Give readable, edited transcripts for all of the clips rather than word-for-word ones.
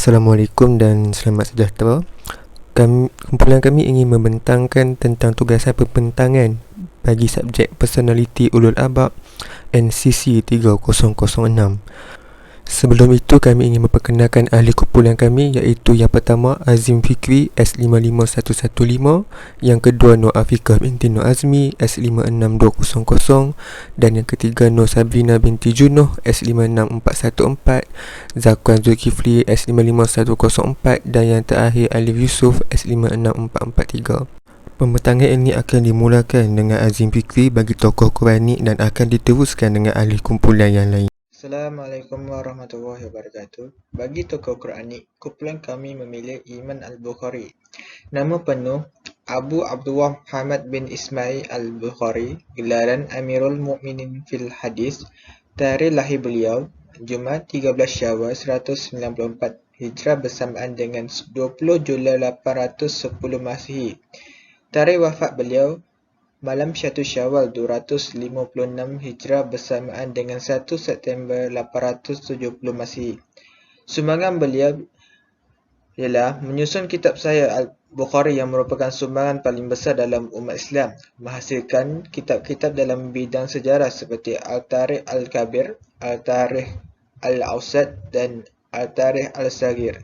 Assalamualaikum dan selamat sejahtera. Kumpulan kami ingin membentangkan tentang tugasan pembentangan bagi subjek Personality Ulul Albab NCC 3006. Sebelum itu kami ingin memperkenalkan ahli kumpulan kami, iaitu yang pertama Azim Fikri S55115, yang kedua Nur Afiqah binti Nur Azmi S56200, dan yang ketiga Nur Sabrina binti Junuh S56414, Zakwan Zulkifli S55104, dan yang terakhir Alif Yusuf S56443. Pembentangan ini akan dimulakan dengan Azim Fikri bagi tokoh Qurani dan akan diteruskan dengan ahli kumpulan yang lain. Assalamualaikum warahmatullahi wabarakatuh. Bagi tokoh Qurani, kumpulan kami memilih Imam Al-Bukhari. Nama penuh Abu Abdullah Muhammad bin Ismail Al-Bukhari, gelaran Amirul Mukminin fil Hadis. Tarikh lahir beliau Jumaat 13 Syawal 194 Hijrah bersamaan dengan 20 Julai 810 Masihi. Tarikh wafat beliau Malam 1 Syawal 256 Hijrah bersamaan dengan 1 September 870 Masihi. Sumbangan beliau ialah menyusun kitab Sahih Al-Bukhari yang merupakan sumbangan paling besar dalam umat Islam, menghasilkan kitab-kitab dalam bidang sejarah seperti Al-Tarikh Al-Kabir, Al-Tarikh Al-Awsat dan Al-Tarikh Al-Saghir.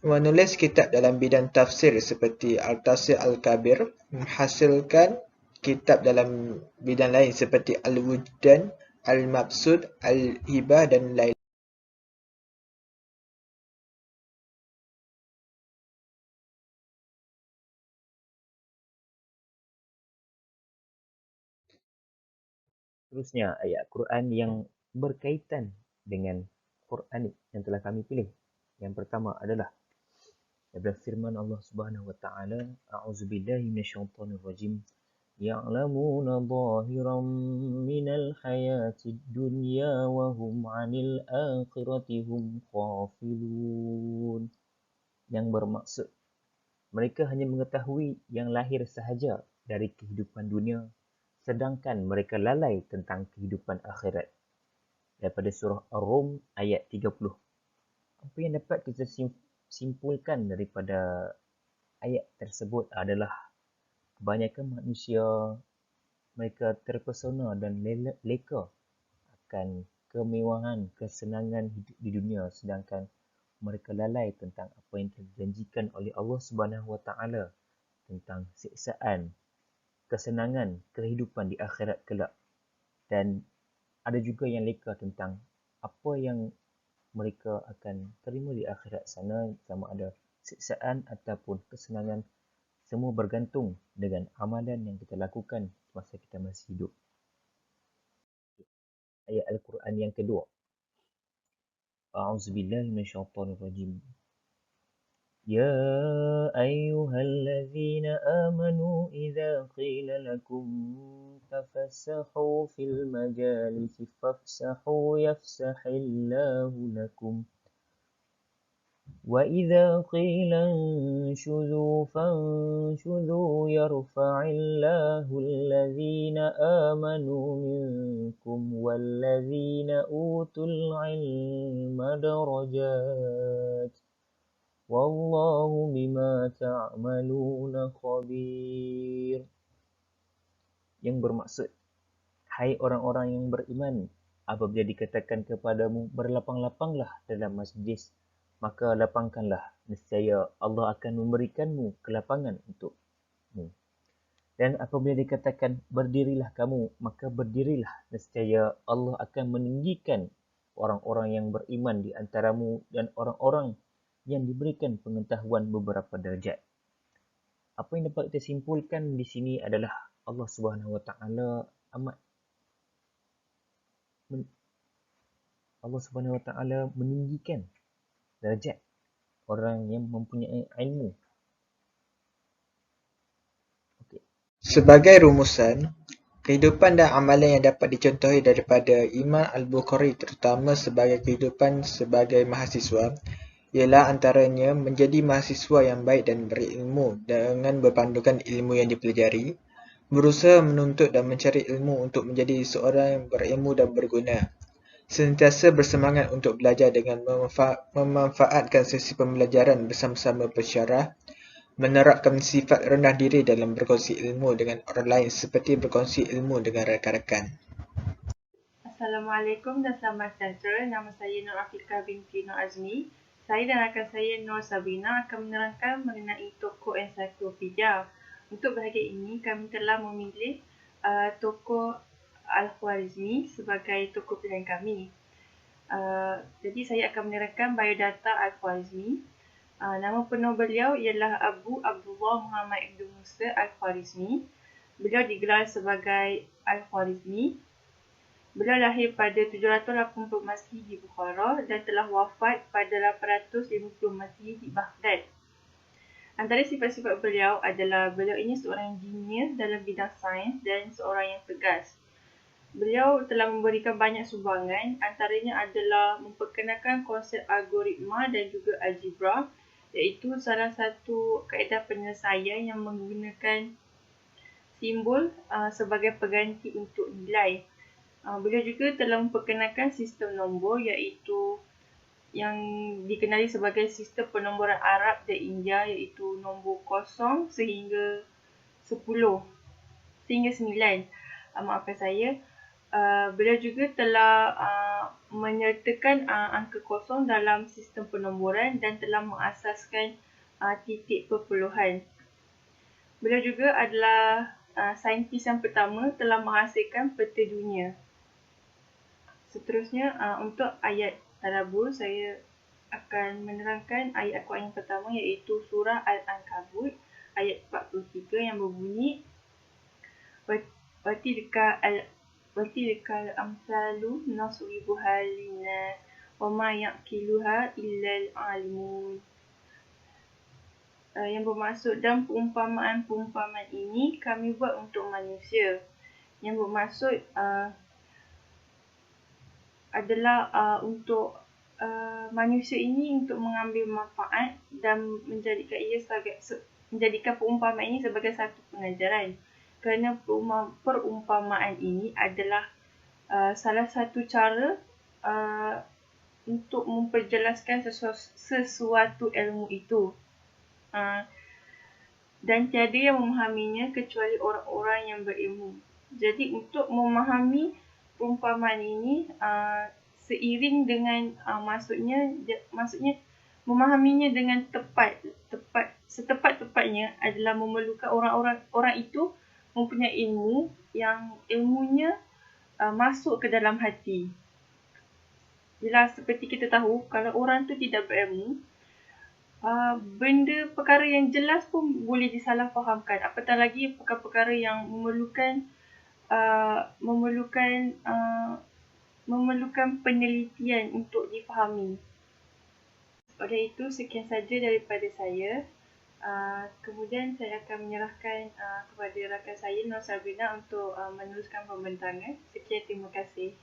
Menulis kitab dalam bidang tafsir seperti Al-Tafsir Al-Kabir, menghasilkan kitab dalam bidang lain seperti Al-Wujdan, Al-Mabsud, Al-Hibah dan lain. Seterusnya ayat Quran yang berkaitan dengan Quran yang telah kami pilih. Yang pertama adalah daripada firman Allah Subhanahu wa taala, a'udzubillahi minasyaitonir rajim. Ya'lamuna zahiran minal hayatid dunya wa hum 'anil akhirati hum ghafilun. Yang bermaksud mereka hanya mengetahui yang lahir sahaja dari kehidupan dunia, sedangkan mereka lalai tentang kehidupan akhirat. Daripada surah Ar-Rum ayat 30. Apa yang dapat kita simpulkan daripada ayat tersebut adalah kebanyakan manusia mereka terpesona dan leka akan kemewahan, kesenangan hidup di dunia, sedangkan mereka lalai tentang apa yang dijanjikan oleh Allah Subhanahu wa taala tentang siksaan, kesenangan, kehidupan di akhirat kelak. Dan ada juga yang leka tentang apa yang mereka akan terima di akhirat sana, sama ada siksaan ataupun kesenangan. Semua bergantung dengan amalan yang kita lakukan masa kita masih hidup. Ayat Al-Quran yang kedua. A'udzubillahi minasyaitonirrajim. يا أيها الذين آمنوا إذا قيل لكم تفسحوا في المجالس فافسحوا يفسح الله لكم وإذا قيل انشزوا فانشزوا يرفع الله الذين آمنوا منكم والذين أوتوا العلم درجات Wallahu bima ta'maluna khabir. Yang bermaksud, hai orang-orang yang beriman, apabila dikatakan kepadamu berlapang-lapanglah dalam majlis, maka lapangkanlah, nescaya Allah akan memberikanmu kelapangan untukmu. Dan apabila dikatakan berdirilah kamu, maka berdirilah, nescaya Allah akan meninggikan orang-orang yang beriman di antaramu dan orang-orang yang diberikan pengetahuan beberapa darjat. Apa yang dapat kita simpulkan di sini adalah Allah Subhanahu wa taala meninggikan darjat orang yang mempunyai ilmu. Sebagai rumusan, kehidupan dan amalan yang dapat dicontohi daripada Imam Al-Bukhari, terutama sebagai kehidupan sebagai mahasiswa, ialah antaranya menjadi mahasiswa yang baik dan berilmu dengan berpandukan ilmu yang dipelajari, berusaha menuntut dan mencari ilmu untuk menjadi seorang yang berilmu dan berguna, Sentiasa bersemangat untuk belajar dengan memanfaatkan sesi pembelajaran bersama-sama pensyarah, menerapkan sifat rendah diri dalam berkongsi ilmu dengan orang lain seperti berkongsi ilmu dengan rakan-rakan. Assalamualaikum dan selamat sejahtera. Nama saya Nur Afika binti Nur Azmi. Saya dan rakan saya Nur Sabrina akan menerangkan mengenai tokoh ensiklopedia. Untuk bahagian ini, kami telah memilih tokoh Al-Khwarizmi sebagai tokoh pilihan kami. Jadi saya akan menerangkan biodata Al-Khwarizmi. Nama penuh beliau ialah Abu Abdullah Muhammad Ibn Musa Al-Khwarizmi. Beliau digelar sebagai Al-Khwarizmi. Beliau lahir pada 780 Masihi di Bukhara dan telah wafat pada 850 Masihi di Baghdad. Antara sifat-sifat beliau adalah beliau ini seorang engineer dalam bidang sains dan seorang yang tegas. Beliau telah memberikan banyak sumbangan, antaranya adalah memperkenalkan konsep algoritma dan juga algebra, iaitu salah satu kaedah penyelesaian yang menggunakan simbol sebagai pengganti untuk nilai. Beliau juga telah memperkenalkan sistem nombor iaitu yang dikenali sebagai sistem penomboran Arab dan India iaitu nombor 0 sehingga 10 sehingga 9. Maafkan saya. Beliau juga telah menyertakan angka 0 dalam sistem penomboran dan telah mengasaskan titik perpuluhan. Beliau juga adalah saintis yang pertama telah menghasilkan peta dunia. Seterusnya, untuk ayat tadabbur, saya akan menerangkan ayat Al-Quran yang pertama iaitu surah Al-Ankabut ayat 43 yang berbunyi Watilkal amsalu nasribuha linnas wa ma yaqiluha illal alimun. Yang bermaksud dan perumpamaan ini kami buat untuk manusia. Yang bermaksud adalah untuk manusia ini untuk mengambil manfaat dan menjadikan perumpamaan ini sebagai satu pengajaran. Kerana perumpamaan ini adalah salah satu cara untuk memperjelaskan sesuatu ilmu itu. Dan tiada yang memahaminya kecuali orang-orang yang berilmu. Jadi untuk memahami perumpamaan ini seiring dengan maksudnya memahaminya dengan setepat-tepatnya adalah memerlukan orang itu mempunyai ilmu yang ilmunya masuk ke dalam hati. Bila seperti kita tahu, kalau orang tu tidak berilmu, perkara yang jelas pun boleh disalahfahamkan. Apatah lagi perkara-perkara yang memerlukan penelitian untuk difahami. Oleh itu, sekian saja daripada saya. Kemudian saya akan menyerahkan kepada rakan saya Nur Sabrina untuk meneruskan pembentangan. Sekian, terima kasih.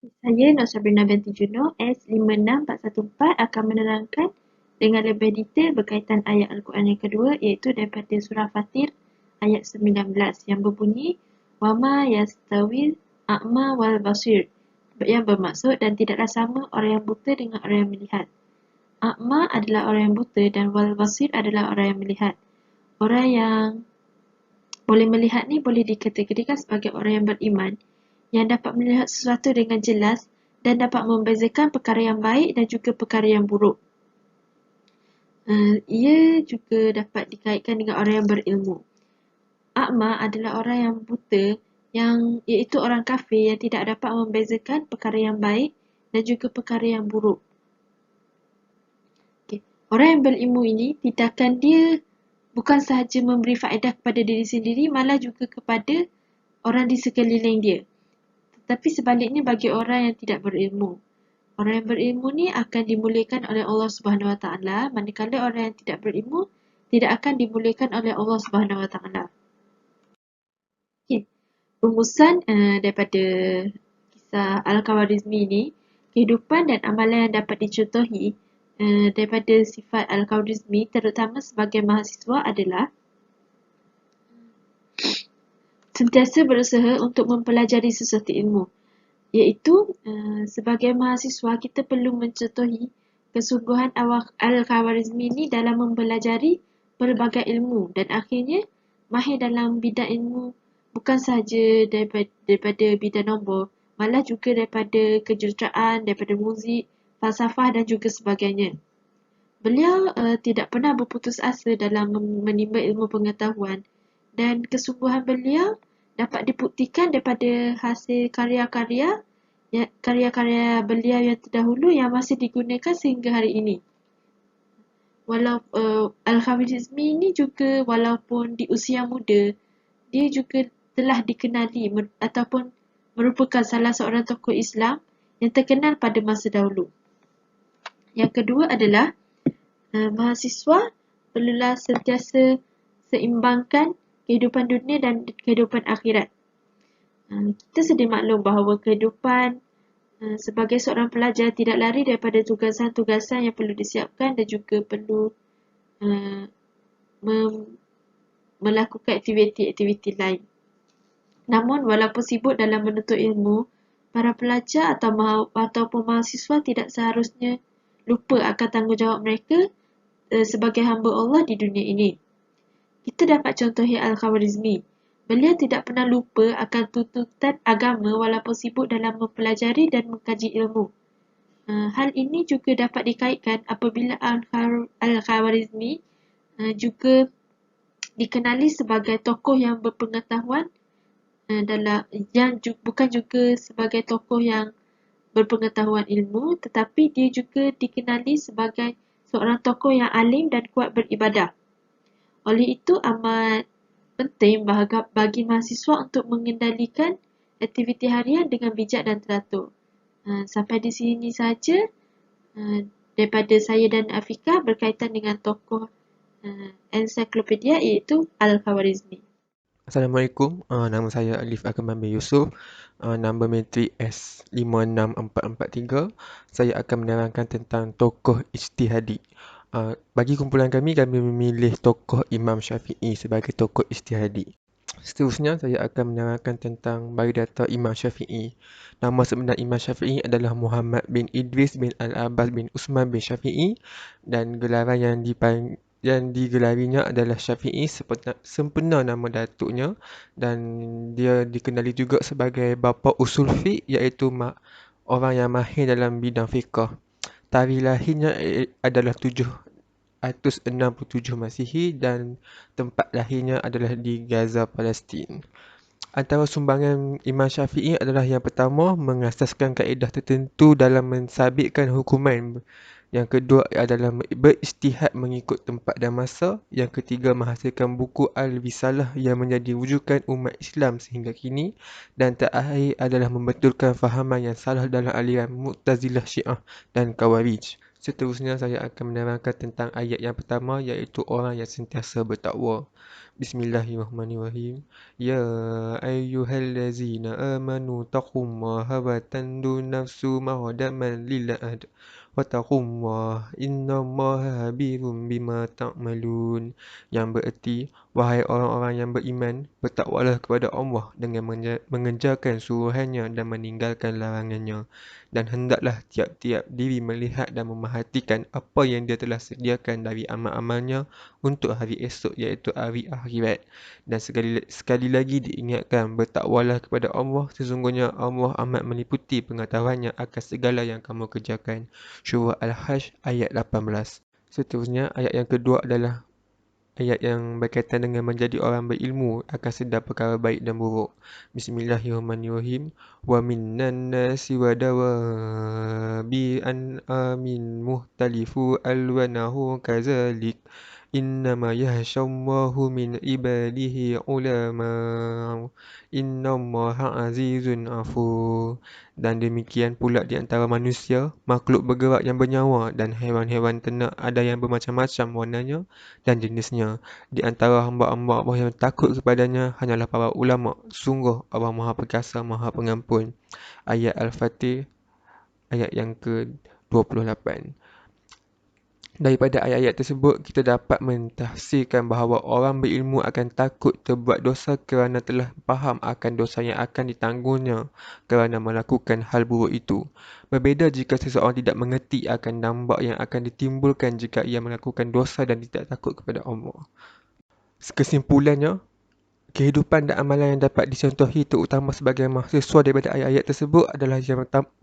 Saya Nur Sabrina binti Juno S56414 akan menerangkan dengan lebih detail berkaitan ayat Al-Quran yang kedua iaitu daripada surah Fatir ayat 19 yang berbunyi Wama yastawil a'ma wal basir, yang bermaksud dan tidaklah sama orang yang buta dengan orang yang melihat. A'ma adalah orang yang buta dan wal basir adalah orang yang melihat. Orang yang boleh melihat ni boleh dikategorikan sebagai orang yang beriman yang dapat melihat sesuatu dengan jelas dan dapat membezakan perkara yang baik dan juga perkara yang buruk. Ia juga dapat dikaitkan dengan orang yang berilmu. A'ma adalah orang yang buta, iaitu orang kafir yang tidak dapat membezakan perkara yang baik dan juga perkara yang buruk. Orang yang berilmu ini tindakan dia bukan sahaja memberi faedah kepada diri sendiri, malah juga kepada orang di sekeliling dia. Tetapi sebaliknya bagi orang yang tidak berilmu. Orang yang berilmu ni akan dimuliakan oleh Allah Subhanahu Wa Taala, manakala orang yang tidak berilmu tidak akan dimuliakan oleh Allah Subhanahu Wa Taala. Rumusan daripada kisah Al-Khwarizmi ini, kehidupan dan amalan yang dapat dicontohi daripada sifat Al-Khwarizmi terutama sebagai mahasiswa adalah sentiasa berusaha untuk mempelajari sesuatu ilmu. iaitu sebagai mahasiswa kita perlu mencontohi kesungguhan Al-Khawarizmi ini dalam mempelajari pelbagai ilmu dan akhirnya mahir dalam bidang ilmu bukan sahaja daripada bidang nombor, malah juga daripada kejuruteraan, daripada muzik, falsafah dan juga sebagainya. Beliau tidak pernah berputus asa dalam menimba ilmu pengetahuan dan kesungguhan beliau dapat dibuktikan daripada hasil karya-karya beliau yang terdahulu yang masih digunakan sehingga hari ini. Al-Khawarizmi ini juga walaupun di usia muda, dia juga telah dikenali ataupun merupakan salah seorang tokoh Islam yang terkenal pada masa dahulu. Yang kedua adalah mahasiswa perlulah sentiasa seimbangkan kehidupan dunia dan kehidupan akhirat. Kita sedia maklum bahawa kehidupan sebagai seorang pelajar tidak lari daripada tugasan-tugasan yang perlu disiapkan dan juga perlu melakukan aktiviti-aktiviti lain. Namun walaupun sibuk dalam menuntut ilmu, para pelajar ataupun mahasiswa tidak seharusnya lupa akan tanggungjawab mereka sebagai hamba Allah di dunia ini. Kita dapat contohi Al-Khawarizmi. Beliau tidak pernah lupa akan tuntutan agama walaupun sibuk dalam mempelajari dan mengkaji ilmu. Hal ini juga dapat dikaitkan apabila Al-Khawarizmi juga dikenali sebagai tokoh yang berpengetahuan bukan juga sebagai tokoh yang berpengetahuan ilmu, tetapi dia juga dikenali sebagai seorang tokoh yang alim dan kuat beribadah. Oleh itu amat penting bagi mahasiswa untuk mengendalikan aktiviti harian dengan bijak dan teratur. Sampai di sini saja daripada saya dan Afika berkaitan dengan tokoh ensiklopedia iaitu Al-Khawarizmi. Assalamualaikum, nama saya Alif Akmal bin Yusuf, nombor matrik S56443. Saya akan menerangkan tentang tokoh ijtihadi. Bagi kumpulan kami memilih tokoh Imam Syafi'i sebagai tokoh ijtihadi. Seterusnya, saya akan menerangkan tentang biodata Imam Syafi'i. Nama sebenar Imam Syafi'i adalah Muhammad bin Idris bin Al-Abbas bin Usman bin Syafi'i dan gelaran yang digelarinya adalah Syafi'i sempena nama datuknya, dan dia dikenali juga sebagai bapa usul fiqh, iaitu orang yang mahir dalam bidang fiqh. Tarikh lahirnya adalah 767 Masihi dan tempat lahirnya adalah di Gaza, Palestin. Antara sumbangan Imam Syafi'i adalah yang pertama, mengasaskan kaedah tertentu dalam mensabitkan hukuman. Yang kedua adalah berijtihad mengikut tempat dan masa. Yang ketiga, menghasilkan buku Al-Risalah yang menjadi wujudan umat Islam sehingga kini. Dan terakhir adalah membetulkan fahaman yang salah dalam aliran Mu'tazilah, Syiah dan Khawarij. Seterusnya saya akan menerangkan tentang ayat yang pertama, iaitu orang yang sentiasa bertakwa. Bismillahirrahmanirrahim. Ya ayyuhallazina amanu taqullaha wa tandur nafsu ma qaddamat lil'ad wattaqullah innallaha khabirum bima ta'malun. Yang bererti, wahai orang-orang yang beriman, bertakwalah kepada Allah dengan mengerjakan suruhannya dan meninggalkan larangannya, dan hendaklah tiap-tiap diri melihat dan memerhatikan apa yang dia telah sediakan dari amal-amalnya untuk hari esok, iaitu hari akhirat. Dan sekali lagi diingatkan, bertakwalah kepada Allah, sesungguhnya Allah amat meliputi pengetahuannya akan segala yang kamu kerjakan. Surah Al-Hajj ayat 18. Seterusnya, ayat yang kedua adalah ayat yang berkaitan dengan menjadi orang berilmu akan sedar perkara baik dan buruk. Bismillahirrahmanirrahim. Wa minnan nasi wa dawabi an amin muhtalifu alwanahu kazalik. Innama yahshallahu min ibadihi ulama. Innallaha azizun afur. Dan demikian pula di antara manusia, makhluk bergerak yang bernyawa dan hewan-hewan ternak ada yang bermacam-macam warnanya dan jenisnya. Di antara hamba-hamba Allah yang takut kepadanya hanyalah para ulama. Sungguh Allah Maha Perkasa, Maha Pengampun. Ayat Al-Fatih, ayat yang ke-28. Daripada ayat-ayat tersebut, kita dapat mentafsirkan bahawa orang berilmu akan takut terbuat dosa kerana telah faham akan dosa yang akan ditanggungnya kerana melakukan hal buruk itu. Berbeza jika seseorang tidak mengerti akan dampak yang akan ditimbulkan jika ia melakukan dosa dan tidak takut kepada Allah. Kesimpulannya, kehidupan dan amalan yang dapat dicontohi terutama sebagai mahasiswa daripada ayat-ayat tersebut adalah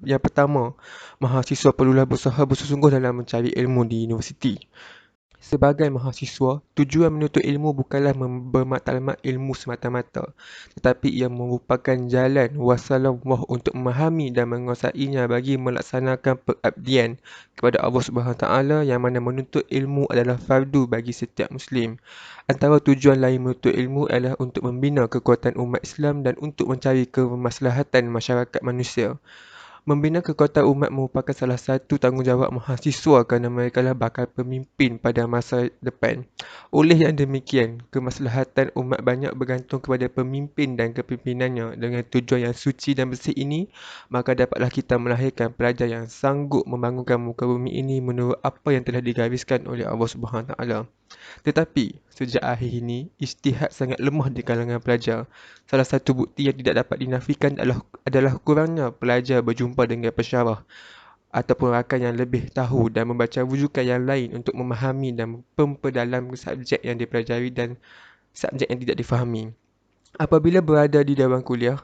yang pertama, mahasiswa perlulah berusaha bersungguh dalam mencari ilmu di universiti. Sebagai mahasiswa, tujuan menuntut ilmu bukanlah bermaklumat ilmu semata-mata, tetapi ia merupakan jalan wasalamullah untuk memahami dan menguasainya bagi melaksanakan pengabdian kepada Allah SWT yang mana menuntut ilmu adalah fardu bagi setiap Muslim. Antara tujuan lain menuntut ilmu adalah untuk membina kekuatan umat Islam dan untuk mencari kemaslahatan masyarakat manusia. Membina kekuatan umat merupakan salah satu tanggungjawab mahasiswa kerana merekalah bakal pemimpin pada masa depan. Oleh yang demikian, kemaslahatan umat banyak bergantung kepada pemimpin dan kepimpinannya. Dengan tujuan yang suci dan bersih ini, maka dapatlah kita melahirkan pelajar yang sanggup membangunkan muka bumi ini menurut apa yang telah digariskan oleh Allah SWT. Tetapi, sejak akhir ini, ijtihad sangat lemah di kalangan pelajar. Salah satu bukti yang tidak dapat dinafikan adalah kurangnya pelajar berjumpa dengan pensyarah ataupun rakan yang lebih tahu dan membaca rujukan yang lain untuk memahami dan memperdalam subjek yang dipelajari dan subjek yang tidak difahami. Apabila berada di dewan kuliah,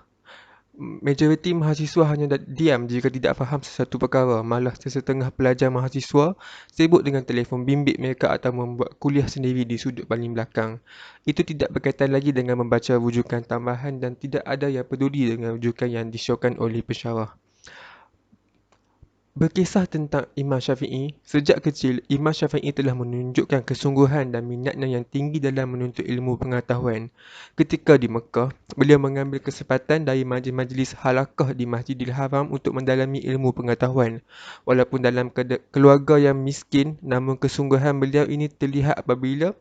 majoriti mahasiswa hanya diam jika tidak faham sesuatu perkara. Malah sesetengah pelajar mahasiswa sibuk dengan telefon bimbit mereka atau membuat kuliah sendiri di sudut paling belakang. Itu tidak berkaitan lagi dengan membaca rujukan tambahan dan tidak ada yang peduli dengan rujukan yang disyorkan oleh pensyarah. Berkisah tentang Imam Syafi'i, sejak kecil Imam Syafi'i telah menunjukkan kesungguhan dan minatnya yang tinggi dalam menuntut ilmu pengetahuan. Ketika di Mekah, beliau mengambil kesempatan dari majlis-majlis halaqah di Masjidil Haram untuk mendalami ilmu pengetahuan. Walaupun dalam keluarga yang miskin, namun kesungguhan beliau ini terlihat apabila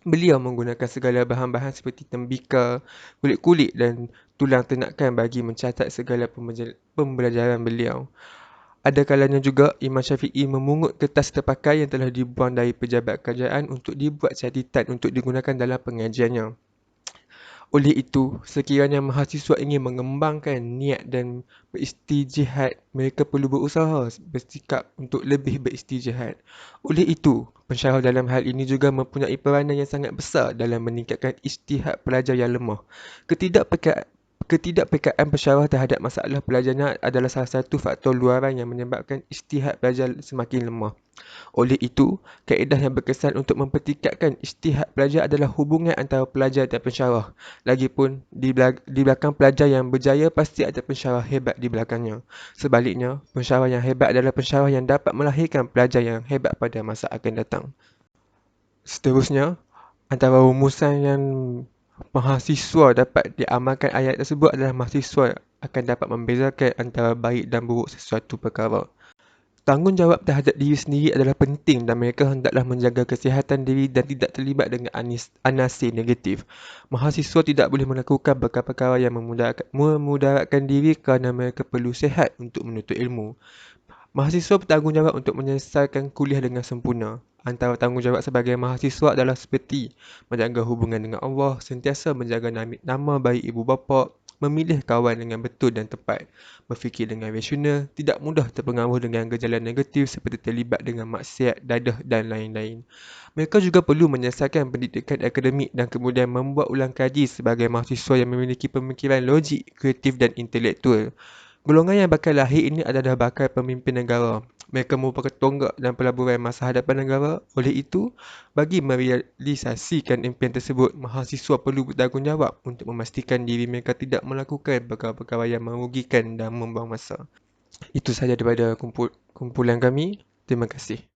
beliau menggunakan segala bahan-bahan seperti tembikar, kulit-kulit dan tulang ternakan bagi mencatat segala pembelajaran beliau. Ada kalanya juga Imam Syafi'i memungut kertas terpakai yang telah dibuang dari pejabat kerajaan untuk dibuat catatan untuk digunakan dalam pengajiannya. Oleh itu, sekiranya mahasiswa ingin mengembangkan niat dan beristijihad, mereka perlu berusaha bersikap untuk lebih beristijihad. Oleh itu, pensyarah dalam hal ini juga mempunyai peranan yang sangat besar dalam meningkatkan ijtihad pelajar yang lemah. Ketidakpekaan pensyarah terhadap masalah pelajarnya adalah salah satu faktor luaran yang menyebabkan ijtihad pelajar semakin lemah. Oleh itu, kaedah yang berkesan untuk mempertingkatkan ijtihad pelajar adalah hubungan antara pelajar dan pensyarah. Lagipun, di belakang pelajar yang berjaya pasti ada pensyarah hebat di belakangnya. Sebaliknya, pensyarah yang hebat adalah pensyarah yang dapat melahirkan pelajar yang hebat pada masa akan datang. Seterusnya, antara rumusan yang mahasiswa dapat diamalkan ayat tersebut adalah mahasiswa akan dapat membezakan antara baik dan buruk sesuatu perkara. Tanggungjawab terhadap diri sendiri adalah penting dan mereka hendaklah menjaga kesihatan diri dan tidak terlibat dengan anasir negatif. Mahasiswa tidak boleh melakukan perkara-perkara yang memudaratkan diri kerana mereka perlu sihat untuk menuntut ilmu. Mahasiswa bertanggungjawab untuk menyelesaikan kuliah dengan sempurna. Antara tanggungjawab sebagai mahasiswa adalah seperti menjaga hubungan dengan Allah, sentiasa menjaga nama baik ibu bapa, memilih kawan dengan betul dan tepat, berfikir dengan rasional, tidak mudah terpengaruh dengan gejala negatif seperti terlibat dengan maksiat, dadah dan lain-lain. Mereka juga perlu menyelesaikan pendidikan akademik dan kemudian membuat ulang kaji sebagai mahasiswa yang memiliki pemikiran logik, kreatif dan intelektual. Golongan yang bakal lahir ini adalah bakal pemimpin negara. Mereka merupakan tonggak dan pelaburan masa hadapan negara. Oleh itu, bagi merealisasikan impian tersebut, mahasiswa perlu bertanggungjawab untuk memastikan diri mereka tidak melakukan perkara-perkara yang merugikan dan membuang masa. Itu sahaja daripada kumpulan kami. Terima kasih.